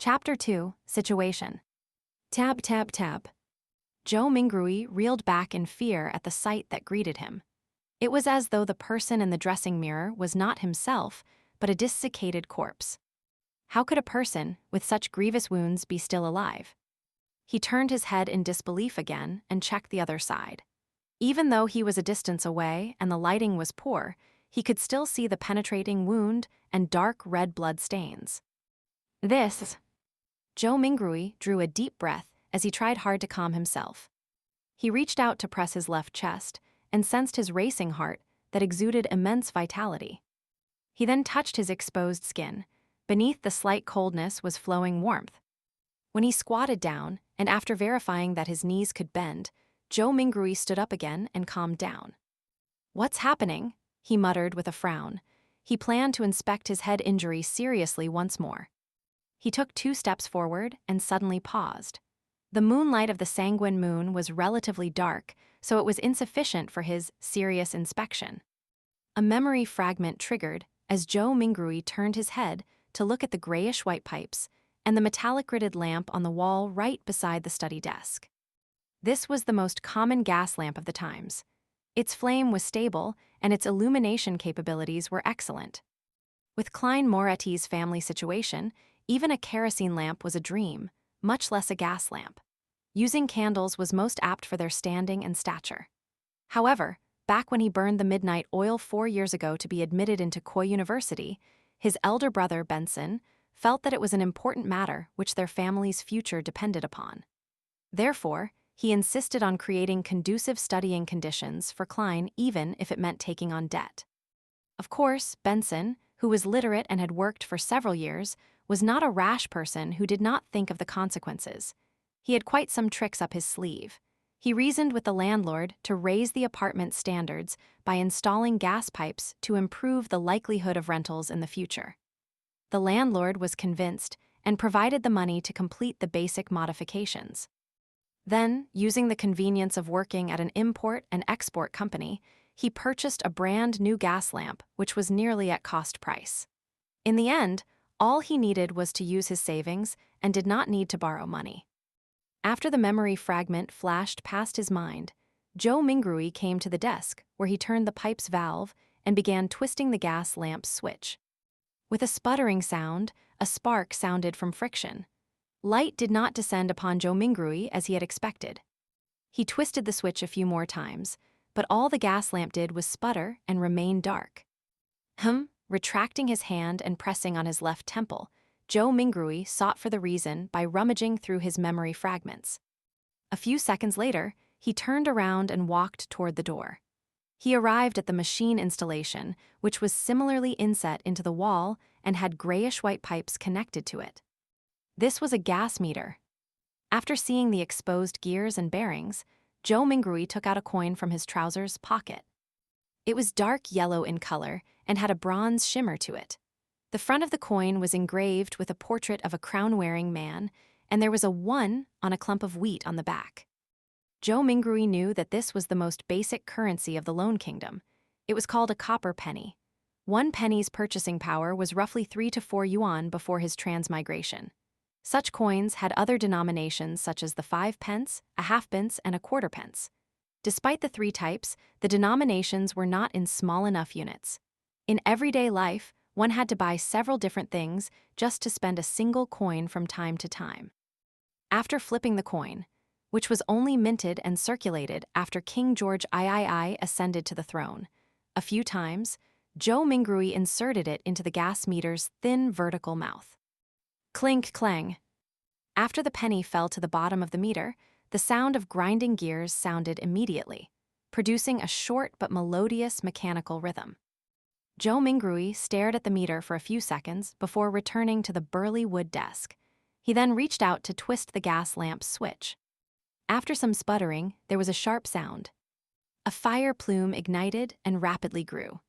Chapter 2, Situation. Tab, tab, tab. Zhou Mingrui reeled back in fear at the sight that greeted him. It was as though the person in the dressing mirror was not himself, but a desiccated corpse. How could a person with such grievous wounds be still alive? He turned his head in disbelief again and checked the other side. Even though he was a distance away and the lighting was poor, he could still see the penetrating wound and dark red blood stains. Zhou Mingrui drew a deep breath as he tried hard to calm himself. He reached out to press his left chest and sensed his racing heart that exuded immense vitality. He then touched his exposed skin. Beneath the slight coldness was flowing warmth. When he squatted down, and after verifying that his knees could bend, Zhou Mingrui stood up again and calmed down. "What's happening?" he muttered with a frown. He planned to inspect his head injury seriously once more. He took 2 steps forward and suddenly paused. The moonlight of the sanguine moon was relatively dark, so it was insufficient for his serious inspection. A memory fragment triggered as Zhou Mingrui turned his head to look at the grayish-white pipes and the metallic gridded lamp on the wall right beside the study desk. This was the most common gas lamp of the times. Its flame was stable, and its illumination capabilities were excellent. With Klein Moretti's family situation, even a kerosene lamp was a dream, much less a gas lamp. Using candles was most apt for their standing and stature. However, back when he burned the midnight oil 4 years ago to be admitted into Koy University, his elder brother, Benson, felt that it was an important matter which their family's future depended upon. Therefore, he insisted on creating conducive studying conditions for Klein even if it meant taking on debt. Of course, Benson, who was literate and had worked for several years, was not a rash person who did not think of the consequences. He had quite some tricks up his sleeve. He reasoned with the landlord to raise the apartment standards by installing gas pipes to improve the likelihood of rentals in the future. The landlord was convinced and provided the money to complete the basic modifications. Then, using the convenience of working at an import and export company, he purchased a brand new gas lamp, which was nearly at cost price. In the end, all he needed was to use his savings and did not need to borrow money. After the memory fragment flashed past his mind, Zhou Mingrui came to the desk where he turned the pipe's valve and began twisting the gas lamp's switch. With a sputtering sound, a spark sounded from friction. Light did not descend upon Zhou Mingrui as he had expected. He twisted the switch a few more times, but all the gas lamp did was sputter and remain dark. Retracting his hand and pressing on his left temple, Zhou Mingrui sought for the reason by rummaging through his memory fragments. A few seconds later, he turned around and walked toward the door. He arrived at the machine installation, which was similarly inset into the wall and had grayish-white pipes connected to it. This was a gas meter. After seeing the exposed gears and bearings, Zhou Mingrui took out a coin from his trousers pocket. It was dark yellow in color and had a bronze shimmer to it. The front of the coin was engraved with a portrait of a crown-wearing man, and there was a 1 on a clump of wheat on the back. Zhou Mingrui knew that this was the most basic currency of the Lone Kingdom. It was called a copper penny. 1 penny's purchasing power was roughly 3 to 4 yuan before his transmigration. Such coins had other denominations such as the 5 pence, a half-pence, and a quarter-pence. Despite the 3 types, the denominations were not in small enough units. In everyday life, one had to buy several different things just to spend a single coin from time to time. After flipping the coin, which was only minted and circulated after King George III ascended to the throne, a few times, Zhou Mingrui inserted it into the gas meter's thin vertical mouth. Clink clang. After the penny fell to the bottom of the meter, the sound of grinding gears sounded immediately, producing a short but melodious mechanical rhythm. Zhou Mingrui stared at the meter for a few seconds before returning to the burly wood desk. He then reached out to twist the gas lamp's switch. After some sputtering, there was a sharp sound. A fire plume ignited and rapidly grew.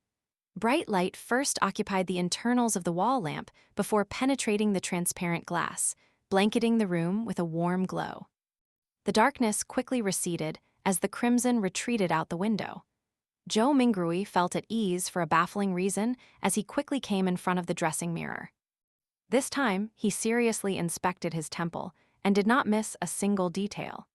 Bright light first occupied the internals of the wall lamp before penetrating the transparent glass, blanketing the room with a warm glow. The darkness quickly receded as the crimson retreated out the window. Zhou Mingrui felt at ease for a baffling reason as he quickly came in front of the dressing mirror. This time, he seriously inspected his temple and did not miss a single detail.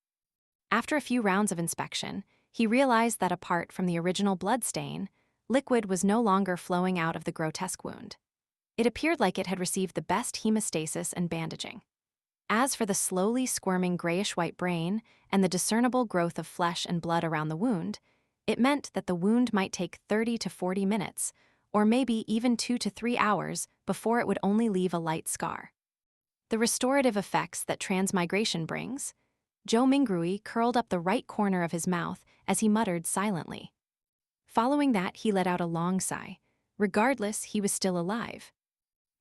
After a few rounds of inspection, he realized that apart from the original blood stain, liquid was no longer flowing out of the grotesque wound. It appeared like it had received the best hemostasis and bandaging. As for the slowly squirming grayish-white brain and the discernible growth of flesh and blood around the wound, it meant that the wound might take 30 to 40 minutes, or maybe even 2 to 3 hours before it would only leave a light scar. The restorative effects that transmigration brings. Zhou Mingrui curled up the right corner of his mouth as he muttered silently. Following that, he let out a long sigh. Regardless, he was still alive.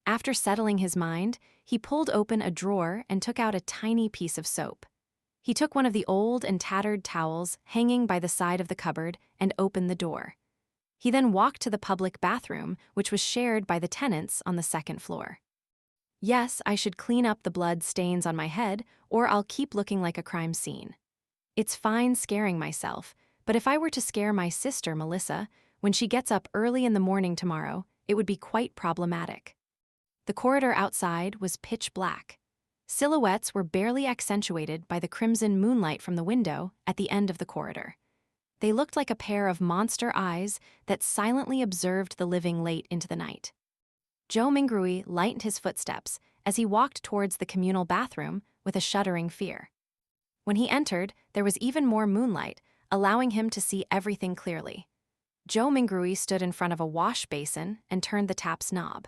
After settling his mind, he pulled open a drawer and took out a tiny piece of soap. He took one of the old and tattered towels hanging by the side of the cupboard and opened the door. He then walked to the public bathroom, which was shared by the tenants on the second floor. Yes, I should clean up the blood stains on my head, or I'll keep looking like a crime scene. It's fine scaring myself, but if I were to scare my sister, Melissa, when she gets up early in the morning tomorrow, it would be quite problematic. The corridor outside was pitch black. Silhouettes were barely accentuated by the crimson moonlight from the window at the end of the corridor. They looked like a pair of monster eyes that silently observed the living late into the night. Zhou Mingrui lightened his footsteps as he walked towards the communal bathroom with a shuddering fear. When he entered, there was even more moonlight, allowing him to see everything clearly. Zhou Mingrui stood in front of a wash basin and turned the tap's knob.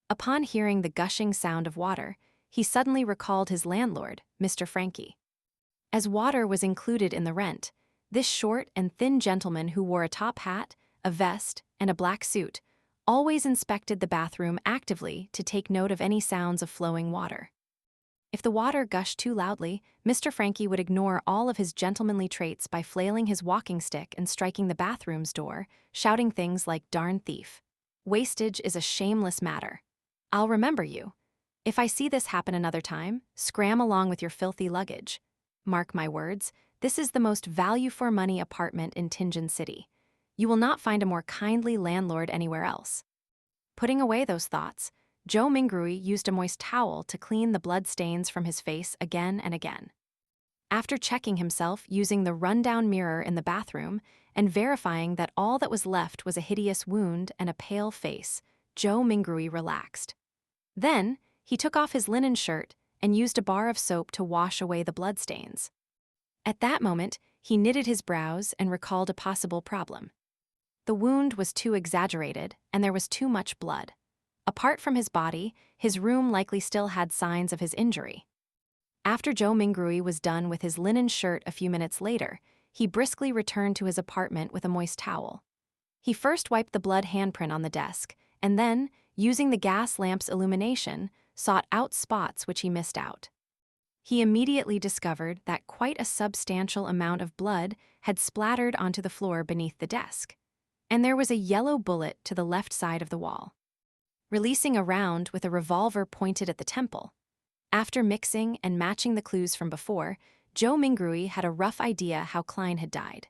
Upon hearing the gushing sound of water, he suddenly recalled his landlord, Mr. Frankie. As water was included in the rent, this short and thin gentleman who wore a top hat, a vest, and a black suit always inspected the bathroom actively to take note of any sounds of flowing water. If the water gushed too loudly, Mr. Frankie would ignore all of his gentlemanly traits by flailing his walking stick and striking the bathroom's door, shouting things like "darn thief." Wastage is a shameless matter. I'll remember you. If I see this happen another time, scram along with your filthy luggage. Mark my words, this is the most value-for-money apartment in Tianjin City. You will not find a more kindly landlord anywhere else. Putting away those thoughts, Zhou Mingrui used a moist towel to clean the blood stains from his face again and again. After checking himself using the rundown mirror in the bathroom and verifying that all that was left was a hideous wound and a pale face, Zhou Mingrui relaxed. Then, he took off his linen shirt and used a bar of soap to wash away the bloodstains. At that moment, he knitted his brows and recalled a possible problem. The wound was too exaggerated, and there was too much blood. Apart from his body, his room likely still had signs of his injury. After Zhou Mingrui was done with his linen shirt a few minutes later, he briskly returned to his apartment with a moist towel. He first wiped the blood handprint on the desk, and then, using the gas lamp's illumination, sought out spots which he missed out. He immediately discovered that quite a substantial amount of blood had splattered onto the floor beneath the desk, and there was a yellow bullet to the left side of the wall. Releasing a round with a revolver pointed at the temple, after mixing and matching the clues from before, Zhou Mingrui had a rough idea how Klein had died.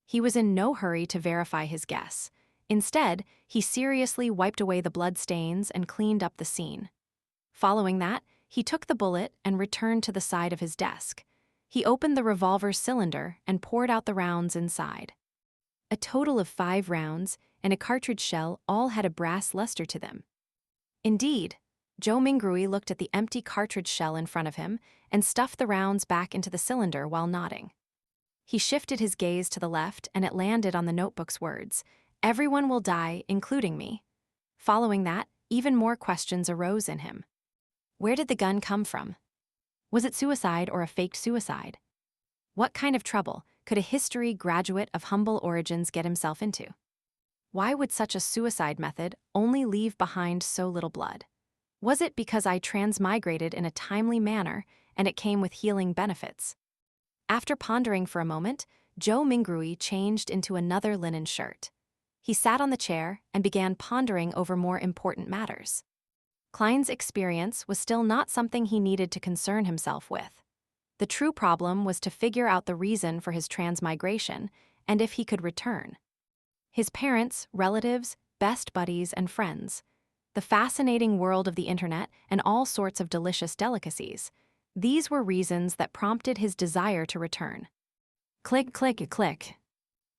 He was in no hurry to verify his guess. Instead, he seriously wiped away the blood stains and cleaned up the scene. Following that, he took the bullet and returned to the side of his desk. He opened the revolver's cylinder and poured out the rounds inside. A total of 5 rounds and a cartridge shell all had a brass luster to them. Indeed, Zhou Mingrui looked at the empty cartridge shell in front of him and stuffed the rounds back into the cylinder while nodding. He shifted his gaze to the left and it landed on the notebook's words, "Everyone will die, including me." Following that, even more questions arose in him. Where did the gun come from? Was it suicide or a faked suicide? What kind of trouble could a history graduate of humble origins get himself into? Why would such a suicide method only leave behind so little blood? Was it because I transmigrated in a timely manner and it came with healing benefits? After pondering for a moment, Zhou Mingrui changed into another linen shirt. He sat on the chair and began pondering over more important matters. Klein's experience was still not something he needed to concern himself with. The true problem was to figure out the reason for his transmigration and if he could return. His parents, relatives, best buddies, and friends. the fascinating world of the internet, and all sorts of delicious delicacies. These were reasons that prompted his desire to return. Click, click, click.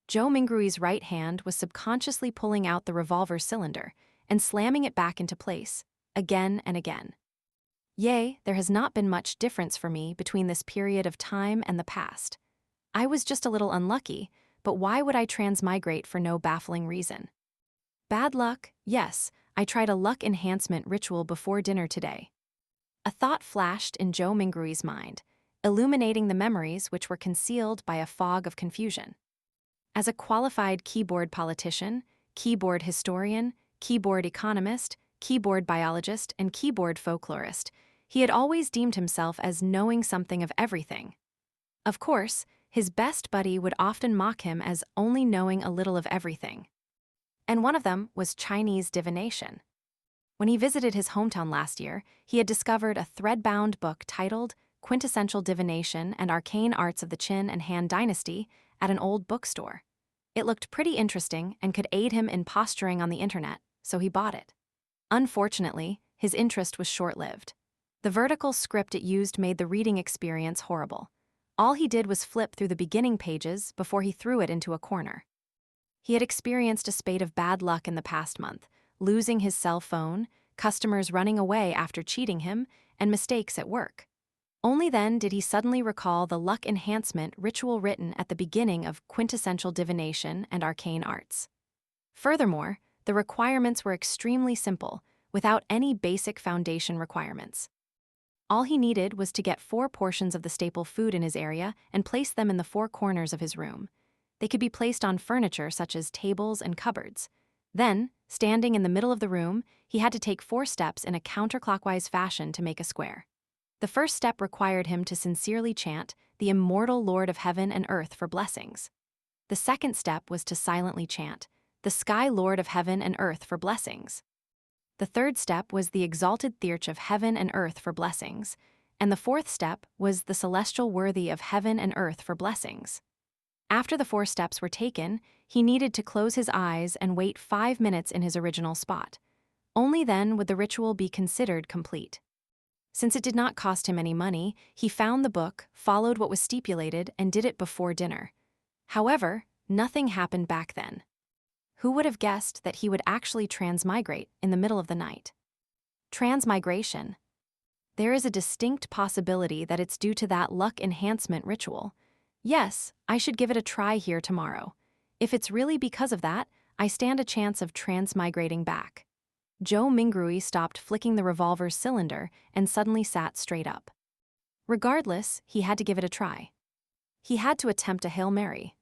Zhou Mingrui's right hand was subconsciously pulling out the revolver cylinder and slamming it back into place, again and again. Yea, there has not been much difference for me between this period of time and the past. I was just a little unlucky, but why would I transmigrate for no baffling reason? Bad luck? Yes, I tried a luck enhancement ritual before dinner today. A thought flashed in Zhou Mingrui's mind, illuminating the memories which were concealed by a fog of confusion. As a qualified keyboard politician, keyboard historian, keyboard economist, keyboard biologist, and keyboard folklorist, he had always deemed himself as knowing something of everything. Of course, his best buddy would often mock him as only knowing a little of everything. And one of them was Chinese divination. When he visited his hometown last year, he had discovered a thread-bound book titled Quintessential Divination and Arcane Arts of the Qin and Han Dynasty at an old bookstore. It looked pretty interesting and could aid him in posturing on the internet, so he bought it. Unfortunately, his interest was short-lived. The vertical script it used made the reading experience horrible. All he did was flip through the beginning pages before he threw it into a corner. He had experienced a spate of bad luck in the past month, losing his cell phone, customers running away after cheating him, and mistakes at work. Only then did he suddenly recall the luck enhancement ritual written at the beginning of Quintessential Divination and Arcane Arts. Furthermore, the requirements were extremely simple, without any basic foundation requirements. All he needed was to get 4 portions of the staple food in his area and place them in the 4 corners of his room. They could be placed on furniture such as tables and cupboards. Then, standing in the middle of the room, he had to take 4 steps in a counterclockwise fashion to make a square. The first step required him to sincerely chant the immortal Lord of Heaven and Earth for blessings. The second step was to silently chant the Sky Lord of Heaven and Earth for blessings. The third step was the exalted Theurge of Heaven and Earth for blessings, and the fourth step was the celestial worthy of Heaven and Earth for blessings. After the 4 steps were taken, he needed to close his eyes and wait 5 minutes in his original spot. Only then would the ritual be considered complete. Since it did not cost him any money, he found the book, followed what was stipulated, and did it before dinner. However, nothing happened back then. Who would have guessed that he would actually transmigrate in the middle of the night? Transmigration. There is a distinct possibility that it's due to that luck enhancement ritual. Yes, I should give it a try here tomorrow. If it's really because of that, I stand a chance of transmigrating back. Zhou Mingrui stopped flicking the revolver's cylinder and suddenly sat straight up. Regardless, he had to give it a try. He had to attempt a Hail Mary.